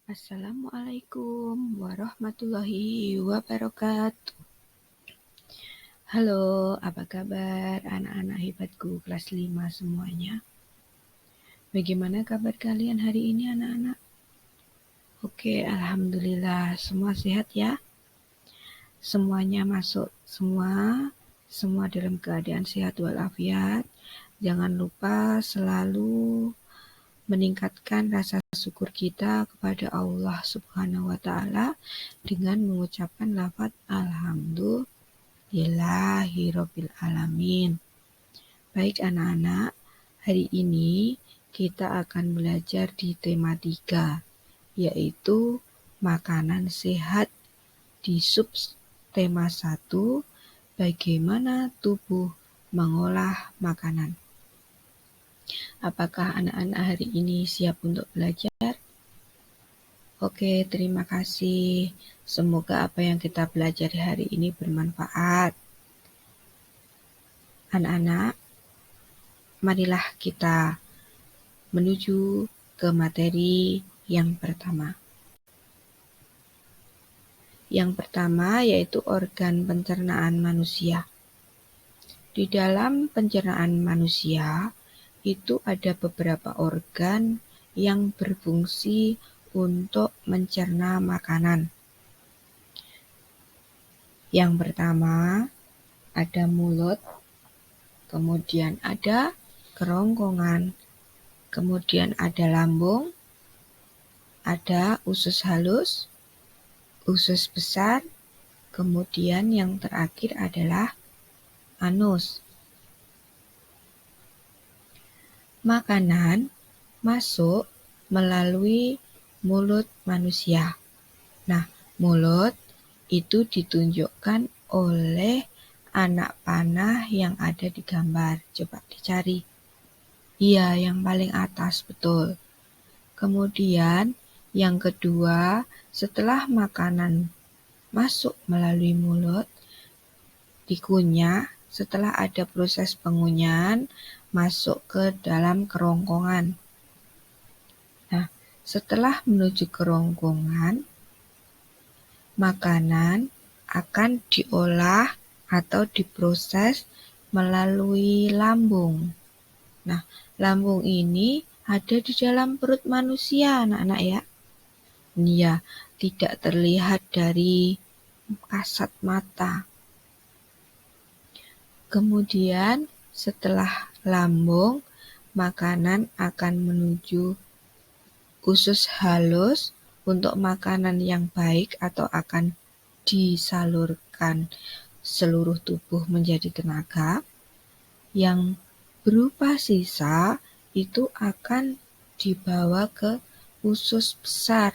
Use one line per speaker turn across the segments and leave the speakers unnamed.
Assalamualaikum warahmatullahi wabarakatuh. Halo, apa kabar anak-anak hebatku kelas 5 semuanya? Bagaimana kabar kalian hari ini anak-anak? Oke, alhamdulillah semua sehat ya. Semuanya masuk semua dalam keadaan sehat walafiat. Jangan lupa selalu meningkatkan rasa syukur kita kepada Allah Subhanahu wa Ta'ala dengan mengucapkan lafaz Alhamdulillahirabbil alamin. Baik anak-anak, hari ini kita akan belajar di tema 3, yaitu makanan sehat di sub tema 1, bagaimana tubuh mengolah makanan. Apakah anak-anak hari ini siap untuk belajar? Oke, terima kasih. Semoga apa yang kita pelajari hari ini bermanfaat. Anak-anak, marilah kita menuju ke materi yang pertama. Yang pertama yaitu organ pencernaan manusia. Di dalam pencernaan manusia, itu ada beberapa organ yang berfungsi untuk mencerna makanan. Yang pertama, ada mulut, kemudian ada kerongkongan, kemudian ada lambung, ada usus halus, usus besar, kemudian yang terakhir adalah anus. Makanan masuk melalui mulut manusia. Nah, mulut itu ditunjukkan oleh anak panah yang ada di gambar. Coba dicari. Iya, yang paling atas, betul. Kemudian yang kedua, setelah makanan masuk melalui mulut, dikunyah. Setelah ada proses pengunyahan, masuk ke dalam kerongkongan. Nah, setelah menuju kerongkongan, makanan akan diolah atau diproses melalui lambung. Nah, lambung ini ada di dalam perut manusia, anak-anak ya. Iya, tidak terlihat dari kasat mata. Kemudian setelah lambung, makanan akan menuju usus halus untuk makanan yang baik atau akan disalurkan seluruh tubuh menjadi tenaga. Yang berupa sisa itu akan dibawa ke usus besar.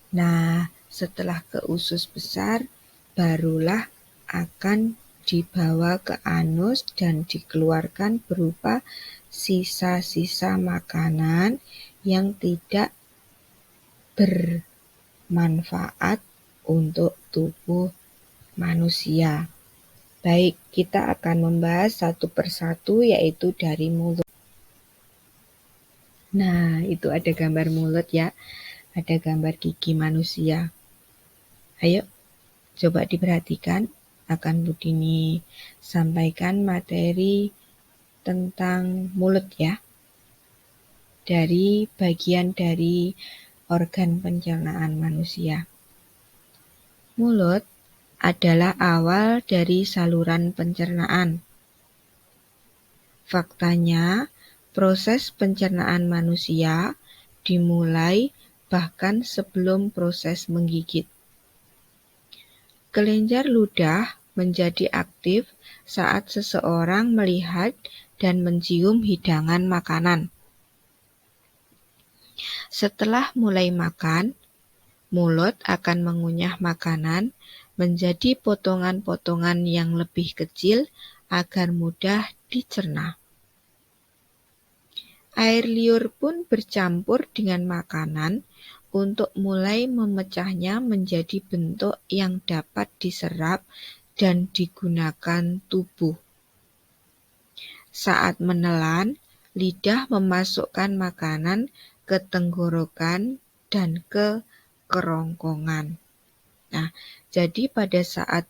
Nah, setelah ke usus besar, barulah akan dibawa ke anus dan dikeluarkan berupa sisa-sisa makanan yang tidak bermanfaat untuk tubuh manusia. Baik, kita akan membahas satu persatu yaitu dari mulut. Nah, itu ada gambar mulut ya. Ada gambar gigi manusia. Ayo, coba diperhatikan. Akan Budini sampaikan materi tentang mulut ya. Dari bagian dari organ pencernaan manusia. Mulut adalah awal dari saluran pencernaan. Faktanya, proses pencernaan manusia dimulai bahkan sebelum proses menggigit. Kelenjar ludah menjadi aktif saat seseorang melihat dan mencium hidangan makanan. Setelah mulai makan, mulut akan mengunyah makanan menjadi potongan-potongan yang lebih kecil agar mudah dicerna. Air liur pun bercampur dengan makanan untuk mulai memecahnya menjadi bentuk yang dapat diserap dan digunakan tubuh. Saat menelan, lidah memasukkan makanan ke tenggorokan dan ke kerongkongan. Nah, jadi pada saat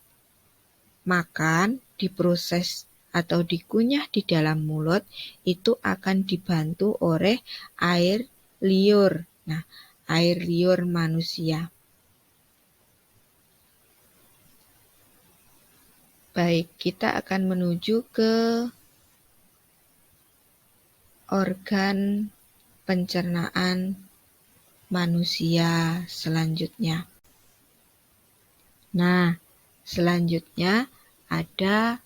makan, diproses atau dikunyah di dalam mulut, itu akan dibantu oleh air liur. Nah, air liur manusia. Baik, kita akan menuju ke organ pencernaan manusia selanjutnya. Nah, selanjutnya ada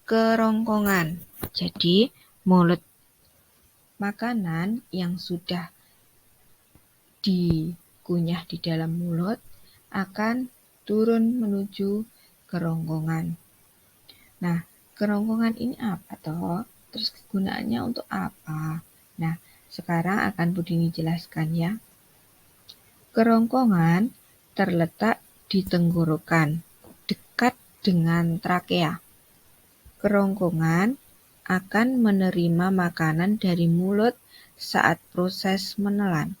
kerongkongan. Jadi, mulut makanan yang sudah dikunyah di dalam mulut akan turun menuju kerongkongan. Nah, kerongkongan ini apa toh? Terus kegunaannya untuk apa? Nah, sekarang akan Budini jelaskan ya. Kerongkongan terletak di tenggorokan, dekat dengan trakea. Kerongkongan akan menerima makanan dari mulut saat proses menelan.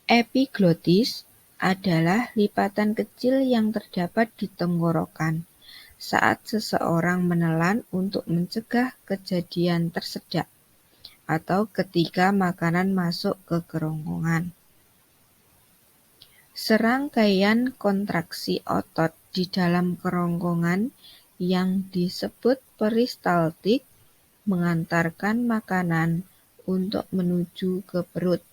Epiglotis adalah lipatan kecil yang terdapat di tenggorokan saat seseorang menelan untuk mencegah kejadian tersedak atau ketika makanan masuk ke kerongkongan. Serangkaian kontraksi otot di dalam kerongkongan yang disebut peristaltik mengantarkan makanan untuk menuju ke perut.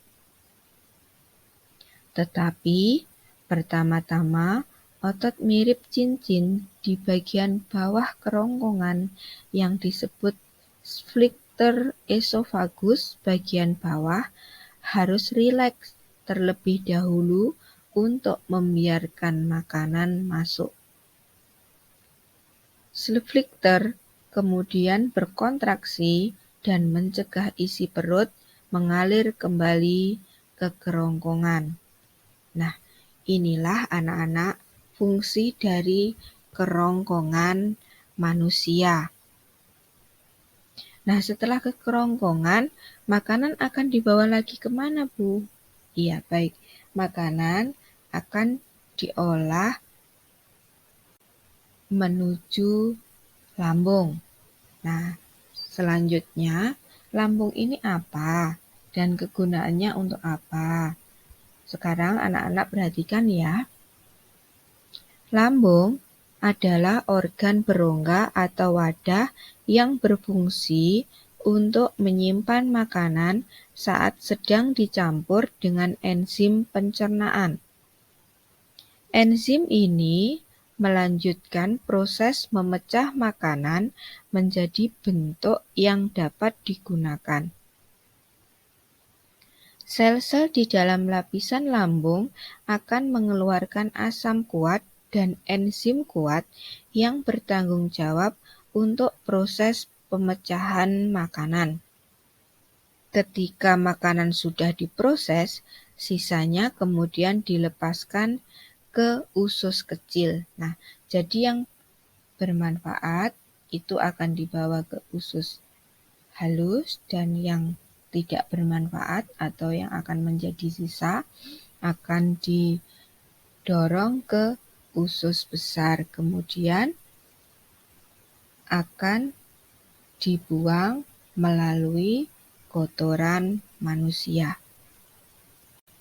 Tetapi pertama-tama otot mirip cincin di bagian bawah kerongkongan yang disebut sphincter esophagus bagian bawah harus rileks terlebih dahulu untuk membiarkan makanan masuk. Sphincter kemudian berkontraksi dan mencegah isi perut mengalir kembali ke kerongkongan. Nah, inilah anak-anak fungsi dari kerongkongan manusia. Nah, setelah ke kerongkongan, makanan akan dibawa lagi kemana, Bu? Iya, baik. Makanan akan diolah menuju lambung. Nah, selanjutnya, lambung ini apa? Dan kegunaannya untuk apa? Sekarang anak-anak perhatikan ya. Lambung adalah organ berongga atau wadah yang berfungsi untuk menyimpan makanan saat sedang dicampur dengan enzim pencernaan. Enzim ini melanjutkan proses memecah makanan menjadi bentuk yang dapat digunakan. Sel-sel di dalam lapisan lambung akan mengeluarkan asam kuat dan enzim kuat yang bertanggung jawab untuk proses pemecahan makanan. Ketika makanan sudah diproses, sisanya kemudian dilepaskan ke usus kecil. Nah, jadi yang bermanfaat itu akan dibawa ke usus halus dan yang tidak bermanfaat atau yang akan menjadi sisa akan didorong ke usus besar, kemudian akan dibuang melalui kotoran manusia.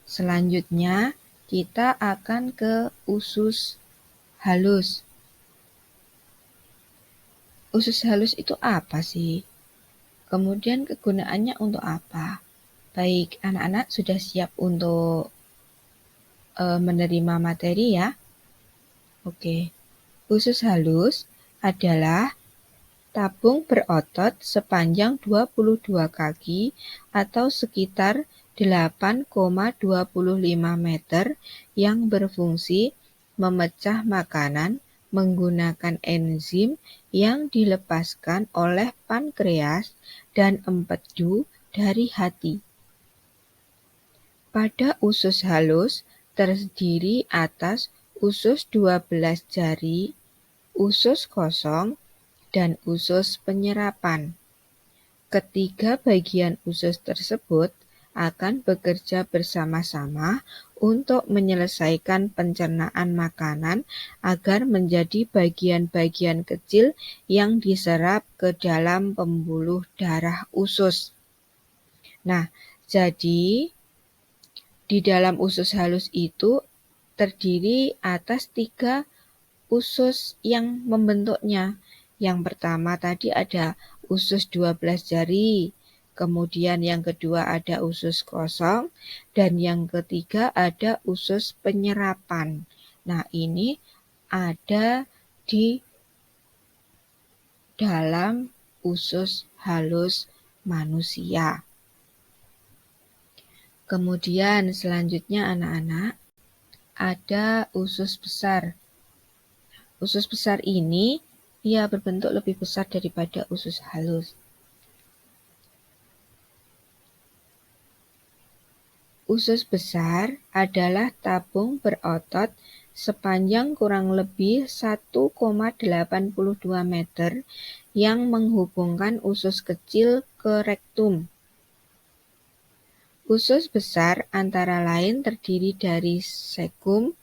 Selanjutnya kita akan ke usus halus. Usus halus itu apa sih? Kemudian kegunaannya untuk apa? Baik, anak-anak sudah siap untuk menerima materi ya? Oke. Usus halus adalah tabung berotot sepanjang 22 kaki atau sekitar 8,25 meter yang berfungsi memecah makanan menggunakan enzim yang dilepaskan oleh pankreas dan empedu dari hati. Pada usus halus terdiri atas usus 12 jari, usus kosong, dan usus penyerapan. Ketiga bagian usus tersebut akan bekerja bersama-sama untuk menyelesaikan pencernaan makanan agar menjadi bagian-bagian kecil yang diserap ke dalam pembuluh darah usus. Nah, jadi di dalam usus halus itu terdiri atas 3 usus yang membentuknya. Yang pertama tadi ada usus 12 jari, kemudian yang kedua ada usus kosong, dan yang ketiga ada usus penyerapan. Nah, ini ada di dalam usus halus manusia. Kemudian selanjutnya anak-anak, ada usus besar. Usus besar ini ia berbentuk lebih besar daripada usus halus. Usus besar adalah tabung berotot sepanjang kurang lebih 1,82 meter yang menghubungkan usus kecil ke rektum. Usus besar antara lain terdiri dari cecum,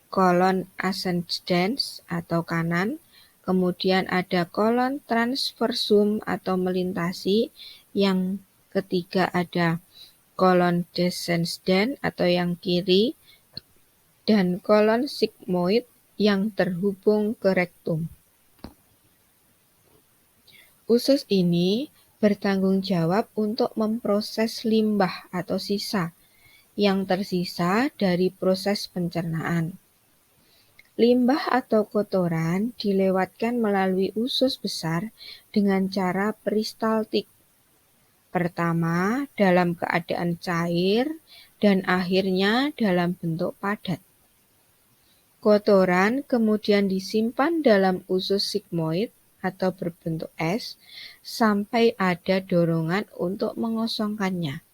kolon ascendens atau kanan, kemudian ada kolon transversum atau melintasi, yang ketiga ada kolon descendens atau yang kiri, dan kolon sigmoid yang terhubung ke rektum. Usus ini bertanggung jawab untuk memproses limbah atau sisa yang tersisa dari proses pencernaan. Limbah atau kotoran dilewatkan melalui usus besar dengan cara peristaltik. Pertama dalam keadaan cair dan akhirnya dalam bentuk padat. Kotoran kemudian disimpan dalam usus sigmoid atau berbentuk es sampai ada dorongan untuk mengosongkannya.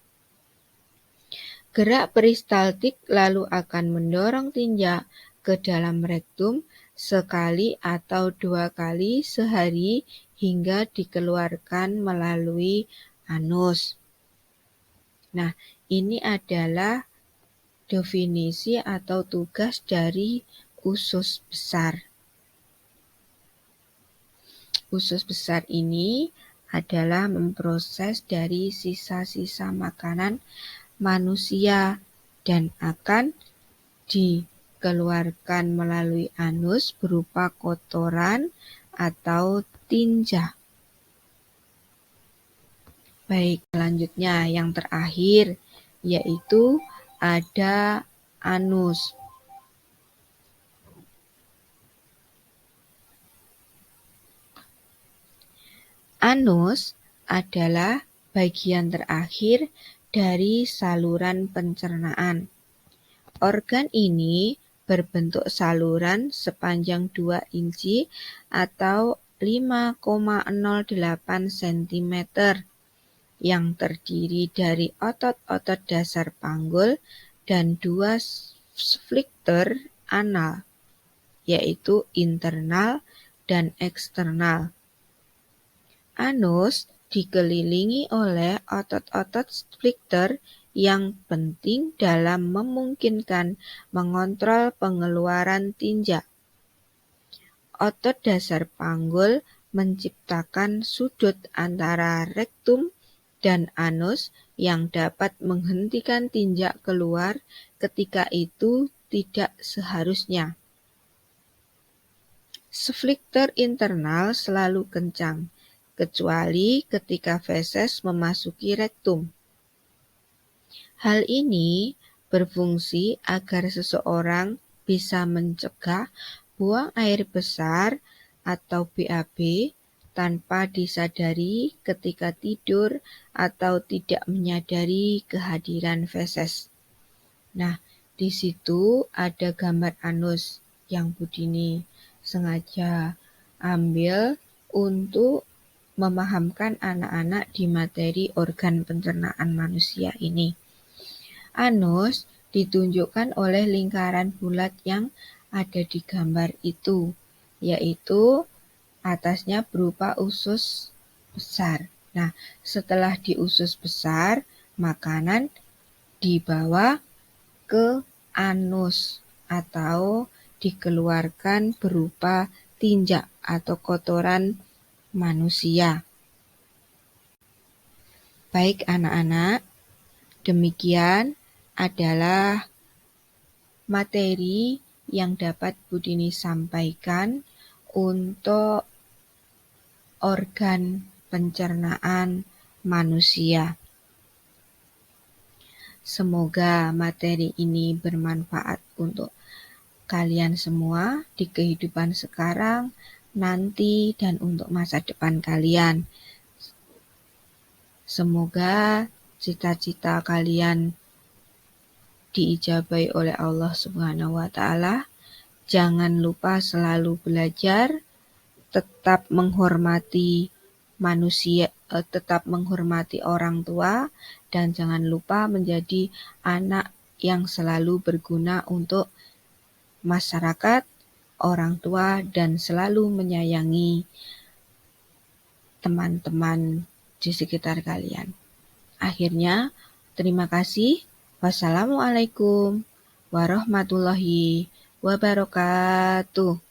Gerak peristaltik lalu akan mendorong tinja ke dalam rektum sekali atau 2 kali sehari hingga dikeluarkan melalui anus. Nah, ini adalah definisi atau tugas dari usus besar. Usus besar ini adalah memproses dari sisa-sisa makanan manusia dan akan dikeluarkan melalui anus berupa kotoran atau tinja. Baik, selanjutnya yang terakhir yaitu ada anus. Anus adalah bagian terakhir dari saluran pencernaan. Organ ini berbentuk saluran sepanjang 2 inci atau 5,08 cm yang terdiri dari otot-otot dasar panggul dan 2 sphincter anal, yaitu internal dan eksternal. Anus dikelilingi oleh otot-otot sphincter yang penting dalam memungkinkan mengontrol pengeluaran tinja. Otot dasar panggul menciptakan sudut antara rektum dan anus yang dapat menghentikan tinja keluar ketika itu tidak seharusnya. Sphincter internal selalu kencang, kecuali ketika feses memasuki rektum. Hal ini berfungsi agar seseorang bisa mencegah buang air besar atau BAB tanpa disadari ketika tidur atau tidak menyadari kehadiran feses. Nah, di situ ada gambar anus yang Budini sengaja ambil untuk memahamkan anak-anak di materi organ pencernaan manusia ini. Anus ditunjukkan oleh lingkaran bulat yang ada di gambar itu, yaitu atasnya berupa usus besar. Nah, setelah diusus besar, makanan dibawa ke anus atau dikeluarkan berupa tinja atau kotoran manusia. Baik anak-anak, demikian adalah materi yang dapat Bu Dini sampaikan untuk organ pencernaan manusia. Semoga materi ini bermanfaat untuk kalian semua di kehidupan sekarang, nanti, dan untuk masa depan kalian. Semoga cita-cita kalian diijabahi oleh Allah Subhanahu wa Ta'ala. Jangan lupa selalu belajar, tetap menghormati manusia, tetap menghormati orang tua, dan jangan lupa menjadi anak yang selalu berguna untuk masyarakat, orang tua, dan selalu menyayangi teman-teman di sekitar kalian. Akhirnya, terima kasih. Wassalamualaikum warahmatullahi wabarakatuh.